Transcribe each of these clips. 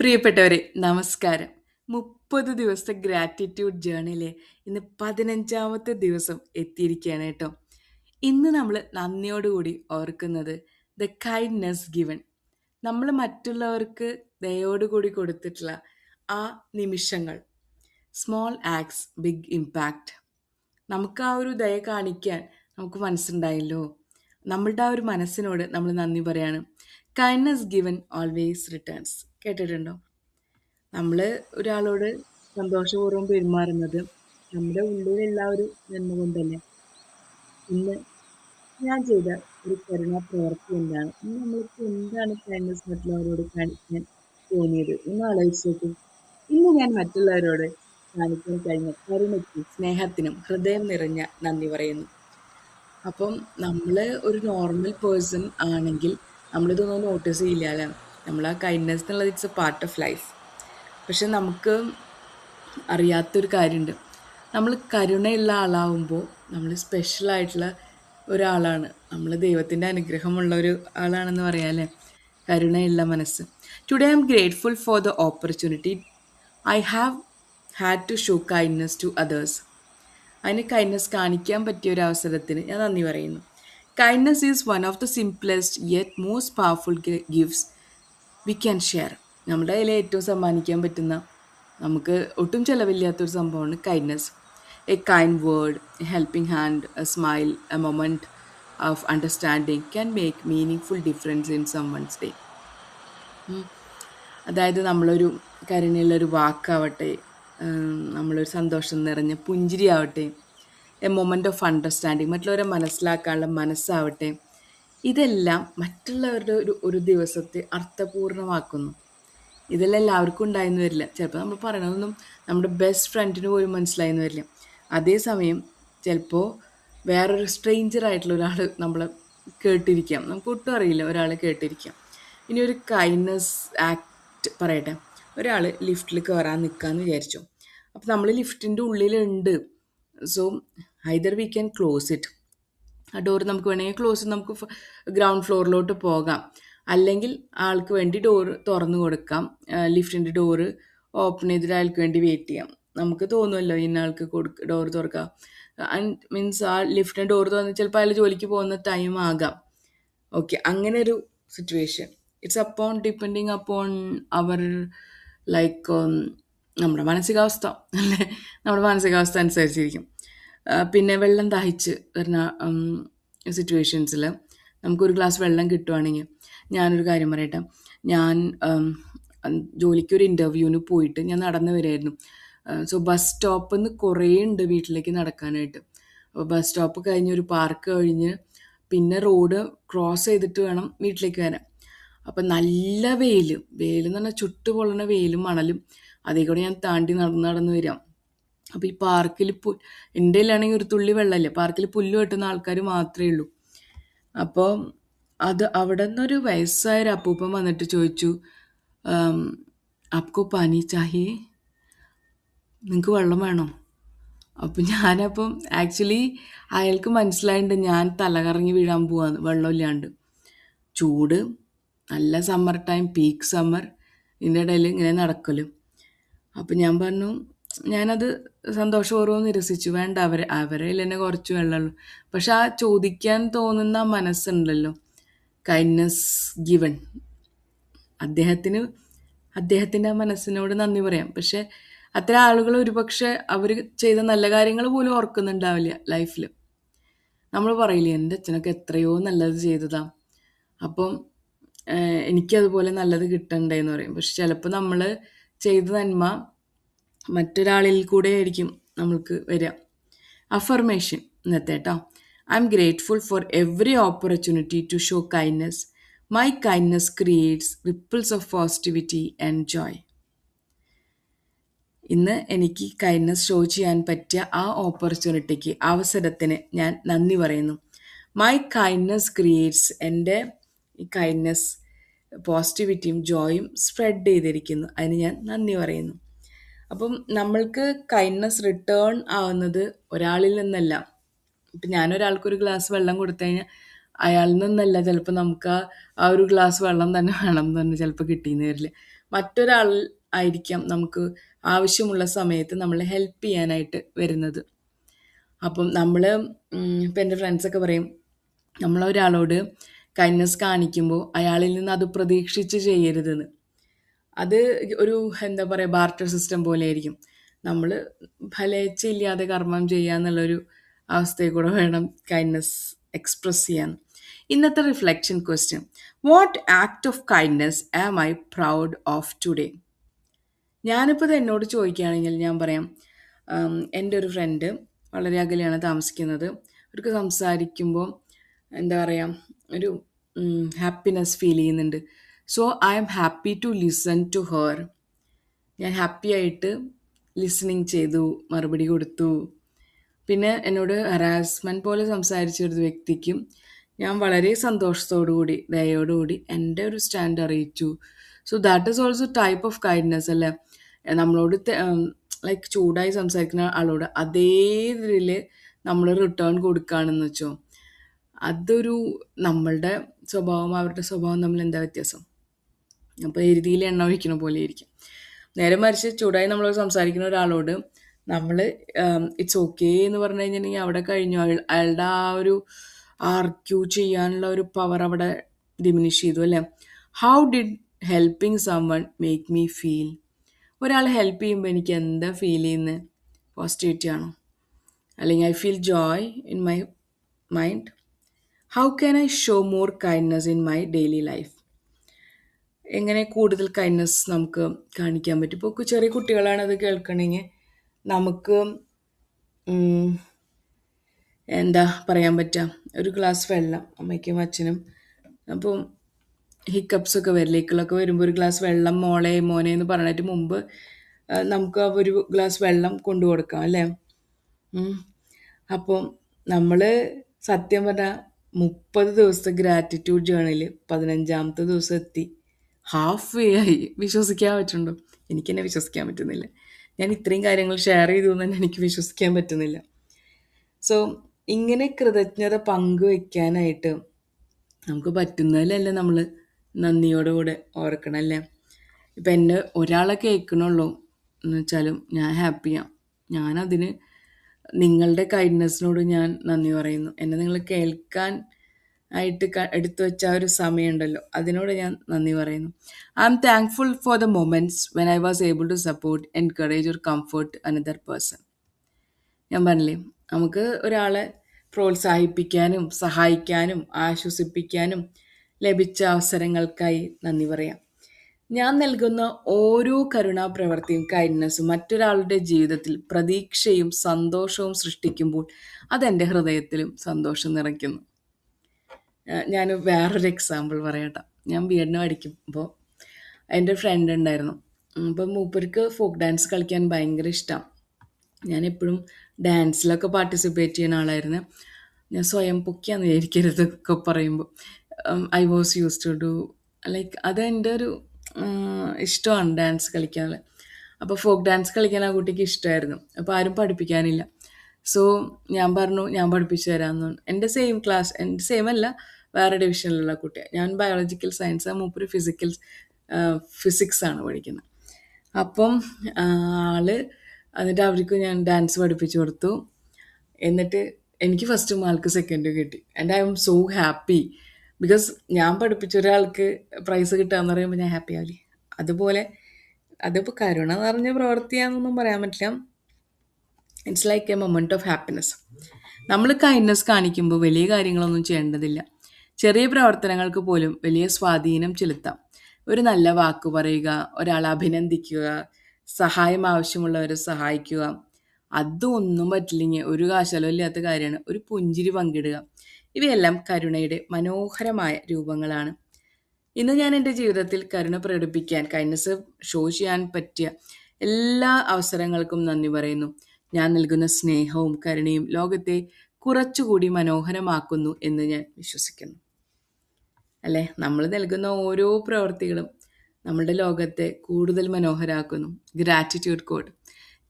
പ്രിയപ്പെട്ടവരെ, നമസ്കാരം. 30 ദിവസത്തെ ഗ്രാറ്റിറ്റ്യൂഡ് ജേർണിയിലെ ഇന്ന് 15ാമത്തെ ദിവസം എത്തിയിരിക്കുകയാണ് കേട്ടോ. ഇന്ന് നമ്മൾ നന്ദിയോടുകൂടി ഓർക്കുന്നത് ദ കൈൻഡ്നെസ് ഗിവൺ. നമ്മൾ മറ്റുള്ളവർക്ക് ദയോടുകൂടി കൊടുത്തിട്ടുള്ള ആ നിമിഷങ്ങൾ. Small acts big impact. നമുക്ക് ആ ഒരു ദയ കാണിക്കാൻ നമുക്ക് മനസ്സുണ്ടായല്ലോ. നമ്മളുടെ ആ ഒരു മനസ്സിനോട് നമ്മൾ നന്ദി പറയാണ്. Kindness given always returns. കേട്ടിട്ടുണ്ടോ? നമ്മൾ ഒരാളോട് സന്തോഷപൂർവ്വം പെരുമാറുന്നത് നമ്മുടെ ഉള്ളിലുള്ള ആ ഒരു നന്മ കൊണ്ടല്ലേ. ഇന്ന് ഞാൻ ചെയ്ത ഒരു കരുണാ പ്രവൃത്തി എന്താണ്? ഇന്ന് നമ്മൾക്ക് എന്താണ് കൈൻഡ്നെസ് മറ്റുള്ളവരോട് കാണിക്കാൻ തോന്നിയത്? ഒന്ന് ആലോചിച്ച് നോക്കൂ. ഇന്ന് ഞാൻ മറ്റുള്ളവരോട് കാണിക്കാൻ കഴിഞ്ഞ കരുണയ്ക്കും സ്നേഹത്തിനും ഹൃദയം നിറഞ്ഞ നന്ദി പറയുന്നു. അപ്പം നമ്മൾ ഒരു നോർമൽ പേഴ്സൺ ആണെങ്കിൽ നമ്മളിതൊന്നും നോട്ടീസ് ചെയ്യില്ല. നമ്മൾ ആ കൈൻഡ്നെസ് എന്നുള്ളത് it's A part of life. പക്ഷെ നമുക്ക് അറിയാത്തൊരു കാര്യമുണ്ട്. നമ്മൾ കരുണയുള്ള ആളാവുമ്പോൾ നമ്മൾ സ്പെഷ്യലായിട്ടുള്ള ഒരാളാണ്. നമ്മൾ ദൈവത്തിൻ്റെ അനുഗ്രഹമുള്ള ഒരു ആളാണെന്ന് പറയാമല്ലേ. കരുണയുള്ള മനസ്സ്. Today I'm grateful for the opportunity I have had to show kindness to others. അതിന് കൈൻഡ്നെസ് കാണിക്കാൻ പറ്റിയ ഒരു അവസരത്തിന് ഞാൻ നന്ദി പറയുന്നു. Kindness is one of the simplest yet most powerful gifts we can share. നമ്മുടെ കയ്യിൽ ഏറ്റവും സമ്മാനിക്കാൻ പറ്റുന്ന, നമുക്ക് ഒട്ടും ചിലവില്ലാത്തൊരു സംഭവമാണ് kindness. A kind word, a helping hand, a smile, a moment of understanding can make meaningful difference in some once day. അതായത് നമ്മളൊരു കരുണയുള്ളൊരു വാക്കാവട്ടെ, നമ്മളൊരു സന്തോഷം നിറഞ്ഞ പുഞ്ചിരിയാവട്ടെ, എ മൊമെൻ്റ് ഓഫ് അണ്ടർസ്റ്റാൻഡിങ്, മറ്റുള്ളവരെ മനസ്സിലാക്കാനുള്ള മനസ്സാവട്ടെ, ഇതെല്ലാം മറ്റുള്ളവരുടെ ഒരു ഒരു ദിവസത്തെ അർത്ഥപൂർണ്ണമാക്കുന്നു. ഇതെല്ലാം എല്ലാവർക്കും ഉണ്ടായെന്ന് വരില്ല. ചിലപ്പോൾ നമ്മൾ പറയണതൊന്നും നമ്മുടെ ബെസ്റ്റ് ഫ്രണ്ടിന് പോലും മനസ്സിലായെന്ന് വരില്ല. അതേസമയം ചിലപ്പോൾ വേറൊരു സ്ട്രേഞ്ചർ ആയിട്ടുള്ള ഒരാൾ നമ്മളെ കേട്ടിരിക്കാം. നമുക്ക് ഒട്ടും അറിയില്ല, ഒരാൾ കേട്ടിരിക്കാം. ഇനി ഒരു കൈൻഡ്നെസ് ആക്ട് പറയട്ടെ. ഒരാൾ ലിഫ്റ്റിൽ കയറാൻ നിൽക്കാമെന്ന് വിചാരിച്ചു. അപ്പോൾ നമ്മൾ ലിഫ്റ്റിൻ്റെ ഉള്ളിലുണ്ട്. So either we can close it. ആ ഡോർ നമുക്ക് വേണമെങ്കിൽ ക്ലോസ്, നമുക്ക് ഗ്രൗണ്ട് ഫ്ലോറിലോട്ട് പോകാം. അല്ലെങ്കിൽ ആൾക്ക് വേണ്ടി ഡോറ് തുറന്നു കൊടുക്കാം. ലിഫ്റ്റിൻ്റെ ഡോറ് ഓപ്പൺ ചെയ്തിട്ട് അയാൾക്ക് വേണ്ടി വെയിറ്റ് ചെയ്യാം. നമുക്ക് തോന്നുമല്ലോ ഇന്ന ആൾക്ക് ഡോറ് തുറക്കാം. മീൻസ് ആ ലിഫ്റ്റിൻ്റെ ഡോറ് തുറന്ന് ചിലപ്പോൾ അയാൾ ജോലിക്ക് പോകുന്ന ടൈം ആകാം. ഓക്കെ, അങ്ങനെ ഒരു situation. It's upon depending upon our like നമ്മുടെ മാനസികാവസ്ഥ അല്ലേ. നമ്മുടെ മാനസികാവസ്ഥ അനുസരിച്ചിരിക്കും. പിന്നെ വെള്ളം ദാഹിച്ച് വരുന്ന സിറ്റുവേഷൻസിൽ നമുക്കൊരു ഗ്ലാസ് വെള്ളം കിട്ടുവാണെങ്കിൽ, ഞാനൊരു കാര്യം പറയട്ടെ. ഞാൻ ജോലിക്കൊരു ഇൻ്റർവ്യൂവിന് പോയിട്ട് ഞാൻ നടന്നു വരികയായിരുന്നു. സോ ബസ് സ്റ്റോപ്പിൽ നിന്ന് കുറേ ഉണ്ട് വീട്ടിലേക്ക് നടക്കാനായിട്ട്. അപ്പോൾ ബസ് സ്റ്റോപ്പ് കഴിഞ്ഞ് ഒരു പാർക്ക് കഴിഞ്ഞ് പിന്നെ റോഡ് ക്രോസ് ചെയ്തിട്ട് വേണം വീട്ടിലേക്ക് വരാൻ. അപ്പം നല്ല വെയിൽ എന്ന് പറഞ്ഞാൽ ചുട്ടുപൊള്ളണ വെയിലും മണലും അതേ കൂടെ ഞാൻ താണ്ടി നടന്ന് വരാം. അപ്പോൾ ഈ പാർക്കിൽ എൻ്റെ കയ്യിലാണെങ്കിൽ ഒരു തുള്ളി വെള്ളമില്ല. പാർക്കിൽ പുല്ല് വെട്ടുന്ന ആൾക്കാർ മാത്രമേ ഉള്ളൂ. അപ്പോൾ അവിടെ നിന്നൊരു വയസ്സായൊരു അപ്പൂപ്പൻ വന്നിട്ട് ചോദിച്ചു, ആപ്കോ പാനി ചാഹിയേ, നിങ്ങൾക്ക് വെള്ളം വേണോ? അപ്പം ഞാനപ്പം ആക്ച്വലി അയാൾക്ക് മനസ്സിലായിട്ടുണ്ട് ഞാൻ തലകറങ്ങി വീഴാൻ പോവാന്ന്, വെള്ളമില്ലാണ്ട്. ചൂട്, നല്ല സമ്മർ ടൈം, പീക്ക് സമ്മർ, ഇതിൻ്റെ ഇടയിൽ ഇങ്ങനെ നടക്കലും. അപ്പം ഞാൻ പറഞ്ഞു, ഞാനത് സന്തോഷപൂർവ്വം നിരസിച്ചു. വേണ്ട, അവരെ തന്നെ കുറച്ച് വെള്ളമുള്ളൂ. പക്ഷെ ആ ചോദിക്കാൻ തോന്നുന്ന ആ മനസ്സുണ്ടല്ലോ, കൈൻഡ്നെസ് ഗിവൺ, അദ്ദേഹത്തിൻ്റെ ആ മനസ്സിനോട് നന്ദി പറയാം. പക്ഷെ അത്തരം ആളുകൾ ഒരുപക്ഷെ അവർ ചെയ്ത നല്ല കാര്യങ്ങൾ പോലും ഓർക്കുന്നുണ്ടാവില്ല ലൈഫിൽ. നമ്മൾ പറയില്ലേ, എൻ്റെ അച്ഛനൊക്കെ എത്രയോ നല്ലത് ചെയ്തതാ, അപ്പം എനിക്കതുപോലെ നല്ലത് കിട്ടണ്ടേന്ന് പറയും. പക്ഷെ ചിലപ്പോൾ നമ്മൾ ചെയ്ത നന്മ മറ്റൊരാളിൽ കൂടെ ആയിരിക്കും നമ്മൾക്ക് വരിക. അഫർമേഷൻ ഇന്നത്തെ കേട്ടോ. I'm grateful for every opportunity to show kindness. My kindness creates ripples of positivity and joy. ഇന്ന് എനിക്ക് കൈൻഡ്നെസ് ഷോ ചെയ്യാൻ പറ്റിയ ആ ഓപ്പർച്യൂണിറ്റിക്ക്, അവസരത്തിന് ഞാൻ നന്ദി പറയുന്നു. മൈ കൈൻഡ്നെസ് ക്രിയേറ്റ്സ്, എൻ്റെ ഈ കൈൻഡ്നെസ് പോസിറ്റിവിറ്റിയും ജോയും സ്പ്രെഡ് ചെയ്തിരിക്കുന്നു. അതിന് ഞാൻ നന്ദി പറയുന്നു. അപ്പം നമ്മൾക്ക് കൈൻഡ്നെസ് റിട്ടേൺ ആവുന്നത് ഒരാളിൽ നിന്നല്ല. ഇപ്പം ഞാനൊരാൾക്കൊരു ഗ്ലാസ് വെള്ളം കൊടുത്തു കഴിഞ്ഞാൽ അയാളിൽ നിന്നല്ല ചിലപ്പോൾ നമുക്ക് ആ ഒരു ഗ്ലാസ് വെള്ളം തന്നെ വേണം എന്ന് പറഞ്ഞാൽ ചിലപ്പോൾ കിട്ടിയെന്ന് വരില്ല. മറ്റൊരാൾ ആയിരിക്കാം നമുക്ക് ആവശ്യമുള്ള സമയത്ത് നമ്മളെ ഹെൽപ്പ് ചെയ്യാനായിട്ട് വരുന്നത്. അപ്പം നമ്മൾ ഇപ്പം എൻ്റെ ഫ്രണ്ട്സൊക്കെ പറയും, നമ്മളൊരാളോട് കൈൻഡ്നസ് കാണിക്കുമ്പോൾ അയാളിൽ നിന്ന് അത് പ്രതീക്ഷിച്ച് ചെയ്യരുതെന്ന്. അത് ഒരു എന്താ പറയുക, ബാർട്ടർ സിസ്റ്റം പോലെ ആയിരിക്കും. നമ്മൾ ഫലേച്ഛയില്ലാതെ കർമ്മം ചെയ്യുക എന്നുള്ളൊരു അവസ്ഥയിൽ കൂടെ വേണം കൈൻഡ്നസ് എക്സ്പ്രസ് ചെയ്യാൻ. ഇന്നത്തെ reflection question: what act of kindness am I proud of today? ഞാനിപ്പോൾ ഇത് എന്നോട് ചോദിക്കുകയാണെങ്കിൽ ഞാൻ പറയാം, എൻ്റെ ഒരു ഫ്രണ്ട് വളരെ അകലെയാണ് താമസിക്കുന്നത്. അവർക്ക് സംസാരിക്കുമ്പോൾ എന്താ പറയുക, ഒരു ഹാപ്പിനെസ് ഫീൽ ചെയ്യുന്നുണ്ട്. So I'm happy to listen to her. ഞാൻ ഹാപ്പി ആയിട്ട് ലിസണിങ് ചെയ്തു, മറുപടി കൊടുത്തു. പിന്നെ എന്നോട് ഹറാസ്മെൻറ്റ് പോലെ സംസാരിച്ച ഒരു വ്യക്തിക്കും ഞാൻ വളരെ സന്തോഷത്തോടു കൂടി ദയോടുകൂടി എൻ്റെ ഒരു സ്റ്റാൻഡ് അറിയിച്ചു. So that is also type of kindness അല്ലേ? നമ്മളോട് ലൈക്ക് ചൂടായി സംസാരിക്കുന്ന ആളോട് അതേ ഇതിൽ നമ്മൾ റിട്ടേൺ കൊടുക്കുകയാണെന്ന് വെച്ചോ, അതൊരു നമ്മളുടെ സ്വഭാവം അവരുടെ സ്വഭാവം തമ്മിൽ എന്താ വ്യത്യാസം? അപ്പോൾ എരുതിയിൽ എണ്ണ ഒഴിക്കുന്ന പോലെ ഇരിക്കും. നേരെ മറിച്ച് ചൂടായി നമ്മൾ സംസാരിക്കുന്ന ഒരാളോട് നമ്മൾ ഇറ്റ്സ് ഓക്കേ എന്ന് പറഞ്ഞു കഴിഞ്ഞിട്ടുണ്ടെങ്കിൽ അവിടെ കഴിഞ്ഞു. അയാളുടെ ആ ഒരു ആർഗ്യൂ ചെയ്യാനുള്ള ഒരു പവർ അവിടെ ഡിമിനിഷ് ചെയ്തു അല്ലേ? How did helping someone make me feel? ഒരാൾ ഹെൽപ്പ് ചെയ്യുമ്പോൾ എനിക്ക് എന്താ ഫീൽ ചെയ്യുന്നത്? പോസിറ്റിവിറ്റി ആണോ? അല്ലെങ്കിൽ I feel Joy in my mind? How can I show more kindness in my daily life? എങ്ങനെ കൂടുതൽ കൈൻഡ്നസ് നമുക്ക് കാണിക്കാൻ പറ്റും? ഇപ്പോൾ ചെറിയ കുട്ടികളാണ് അത് കേൾക്കണമെങ്കിൽ നമുക്ക് എന്താ പറയാൻ പറ്റുക, ഒരു ഗ്ലാസ് വെള്ളം അമ്മയ്ക്കും അച്ഛനും, അപ്പം ഹിക്കപ്സൊക്കെ ലേക്കുകളൊക്കെ വരുമ്പോൾ ഒരു ഗ്ലാസ് വെള്ളം മോളെ മോനെ എന്ന് പറഞ്ഞിട്ട് മുമ്പ് നമുക്ക് ഒരു ഗ്ലാസ് വെള്ളം കൊണ്ടു കൊടുക്കാം അല്ലേ? അപ്പം നമ്മൾ സത്യം പറഞ്ഞാൽ 30 ദിവസത്തെ ഗ്രാറ്റിറ്റ്യൂഡ് ജേർണൽ 15ാമത്തെ ദിവസം എത്തി, ഹാഫ് വേ ആയി. വിശ്വസിക്കാൻ പറ്റുന്നുണ്ടോ? എനിക്കെന്നെ വിശ്വസിക്കാൻ പറ്റുന്നില്ല. ഞാൻ ഇത്രയും കാര്യങ്ങൾ ഷെയർ ചെയ്തു എന്ന് തന്നെ എനിക്ക് വിശ്വസിക്കാൻ പറ്റുന്നില്ല. സോ ഇങ്ങനെ കൃതജ്ഞത പങ്കുവെക്കാനായിട്ട് നമുക്ക് പറ്റുന്നതിലല്ലേ നമ്മൾ നന്ദിയോടുകൂടെ ഓർക്കണമല്ലേ? ഇപ്പം എന്നെ ഒരാളെ കേൾക്കണുള്ളൂ എന്ന് വെച്ചാലും ഞാൻ ഹാപ്പിയാണ്. ഞാനതിന് നിങ്ങളുടെ കൈൻഡ്നെസ്സിനോട് ഞാൻ നന്ദി പറയുന്നു. എന്നെ നിങ്ങൾ കേൾക്കാൻ ആയിട്ട് എടുത്തു വെച്ച ആ ഒരു സമയമുണ്ടല്ലോ, അതിനോട് ഞാൻ നന്ദി പറയുന്നു. I'm thankful for the moments when I was able to support, encourage or comfort another person. ഞാൻ പറഞ്ഞില്ലേ, നമുക്ക് ഒരാളെ പ്രോത്സാഹിപ്പിക്കാനും സഹായിക്കാനും ആശ്വസിപ്പിക്കാനും ലഭിച്ച അവസരങ്ങൾക്കായി നന്ദി പറയാം. ഞാൻ നൽകുന്ന ഓരോ കരുണാപ്രവൃത്തിയും കൈൻഡ്നസ്സും മറ്റൊരാളുടെ ജീവിതത്തിൽ പ്രതീക്ഷയും സന്തോഷവും സൃഷ്ടിക്കുമ്പോൾ അതെൻ്റെ ഹൃദയത്തിലും സന്തോഷം നിറയ്ക്കുന്നു. ഞാൻ വേറൊരു എക്സാമ്പിൾ പറയട്ടെ. ഞാൻ ബി.എഡിന് പഠിക്കുമ്പോൾ എൻ്റെ ഫ്രണ്ട് ഉണ്ടായിരുന്നു. അപ്പം മൂപ്പർക്ക് ഫോക്ക് ഡാൻസ് കളിക്കാൻ ഭയങ്കര ഇഷ്ടം. ഞാനെപ്പോഴും ഡാൻസിലൊക്കെ പാർട്ടിസിപ്പേറ്റ് ചെയ്യുന്ന ആളായിരുന്നു. ഞാൻ സ്വയം പൊക്കിയാന്ന് വിചാരിക്കരുത് ഒക്കെ പറയുമ്പോൾ. I was use to do like അത് എൻ്റെ ഒരു ഇഷ്ടമാണ് ഡാൻസ് കളിക്കാൻ. അപ്പോൾ ഫോക്ക് ഡാൻസ് കളിക്കാൻ ആ കുട്ടിക്ക് ഇഷ്ടമായിരുന്നു. അപ്പോൾ ആരും പഠിപ്പിക്കാനില്ല. സോ ഞാൻ പറഞ്ഞു ഞാൻ പഠിപ്പിച്ചു തരാമെന്ന്. എൻ്റെ സെയിം ക്ലാസ്, എൻ്റെ സെയിം അല്ല, വേറെ ഡിവിഷനിലുള്ള കുട്ടിയാണ്. ഞാൻ ബയോളജിക്കൽ സയൻസ്, മൂപ്പര് ഫിസിക്സ് ആണ് പഠിക്കുന്നത്. അപ്പം ആള് എന്നിട്ട് അവർക്ക് ഞാൻ ഡാൻസ് പഠിപ്പിച്ചു കൊടുത്തു. എന്നിട്ട് എനിക്ക് ഫസ്റ്റും ആൾക്ക് സെക്കൻഡും കിട്ടി. And I M so happy because ഞാൻ പഠിപ്പിച്ച ഒരാൾക്ക് പ്രൈസ് കിട്ടുകയെന്ന് പറയുമ്പോൾ ഞാൻ ഹാപ്പി ആവില്ലേ? അതുപോലെ അതിപ്പോൾ കരുണ നിറഞ്ഞ പ്രവൃത്തിയാണെന്നൊന്നും പറയാൻ പറ്റില്ല. It's like A moment of happiness. നമ്മൾ കൈൻഡ്നസ് കാണിക്കുമ്പോൾ വലിയ കാര്യങ്ങളൊന്നും ചെയ്യേണ്ടതില്ല. ചെറിയ പ്രവർത്തനങ്ങൾക്ക് പോലും വലിയ സ്വാധീനം ചെലുത്താം. ഒരു നല്ല വാക്ക് പറയുക, ഒരാളെ അഭിനന്ദിക്കുക, സഹായം ആവശ്യമുള്ളവരെ സഹായിക്കുക. അതൊന്നും പറ്റില്ലെങ്കിൽ ഒരു കാശലമില്ലാത്ത കാര്യമാണ് ഒരു പുഞ്ചിരി പങ്കിടുക. ഇവയെല്ലാം കരുണയുടെ മനോഹരമായ രൂപങ്ങളാണ്. ഇന്ന് ഞാൻ എൻ്റെ ജീവിതത്തിൽ കരുണ പ്രകടിപ്പിക്കാൻ, കൈൻഡ്നസ് ഷോ ചെയ്യാൻ പറ്റിയ എല്ലാ അവസരങ്ങൾക്കും നന്ദി പറയുന്നു. ഞാൻ നൽകുന്ന സ്നേഹവും കരുണയും ലോകത്തെ കുറച്ചുകൂടി മനോഹരമാക്കുന്നു എന്ന് ഞാൻ വിശ്വസിക്കുന്നു. അല്ലേ? നമ്മൾ നൽകുന്ന ഓരോ പ്രവൃത്തികളും നമ്മളുടെ ലോകത്തെ കൂടുതൽ മനോഹരമാക്കുന്നു. Gratitude code: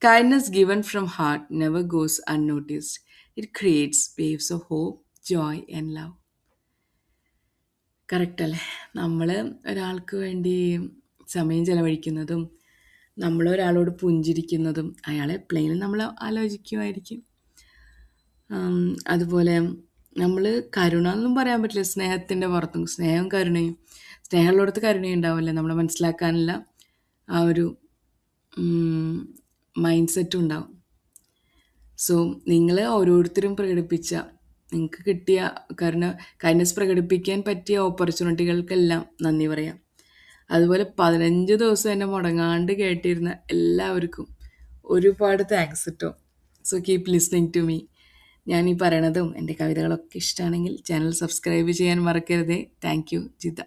kindness given from heart never goes unnoticed. It creates waves of hope, joy and love. Correct അല്ലേ? നമ്മൾ ഒരാൾക്ക് വേണ്ടി സമയം ചെലവഴിക്കുന്നതും നമ്മളൊരാളോട് പുഞ്ചിരിക്കുന്നതും അയാളെ എപ്പോഴെങ്കിലും നമ്മൾ ആലോചിക്കുമായിരിക്കും. അതുപോലെ നമ്മൾ കരുണ എന്നും പറയാൻ പറ്റില്ല. സ്നേഹത്തിൻ്റെ പുറത്തും സ്നേഹവും കരുണയും, സ്നേഹമുള്ളിടത്ത് കരുണയും ഉണ്ടാവില്ല. നമ്മളെ മനസ്സിലാക്കാനുള്ള ആ ഒരു മൈൻഡ് സെറ്റും ഉണ്ടാവും. സോ നിങ്ങൾ ഓരോരുത്തരും പ്രകടിപ്പിച്ച, നിങ്ങൾക്ക് കിട്ടിയ കൈൻഡ്നസ് പ്രകടിപ്പിക്കാൻ പറ്റിയ ഓപ്പർച്യൂണിറ്റികൾക്കെല്ലാം നന്ദി പറയാം. അതുപോലെ 15 ദിവസം എന്നെ മുടങ്ങാണ്ട് കേട്ടിരുന്ന എല്ലാവർക്കും ഒരുപാട് താങ്ക്സ് കേട്ടോ. So keep listening to me. ഞാൻ ഈ പറയണതും എൻ്റെ കവിതകളൊക്കെ ഇഷ്ടമാണെങ്കിൽ ചാനൽ സബ്സ്ക്രൈബ് ചെയ്യാൻ മറക്കരുതേ. Thank you Jitha.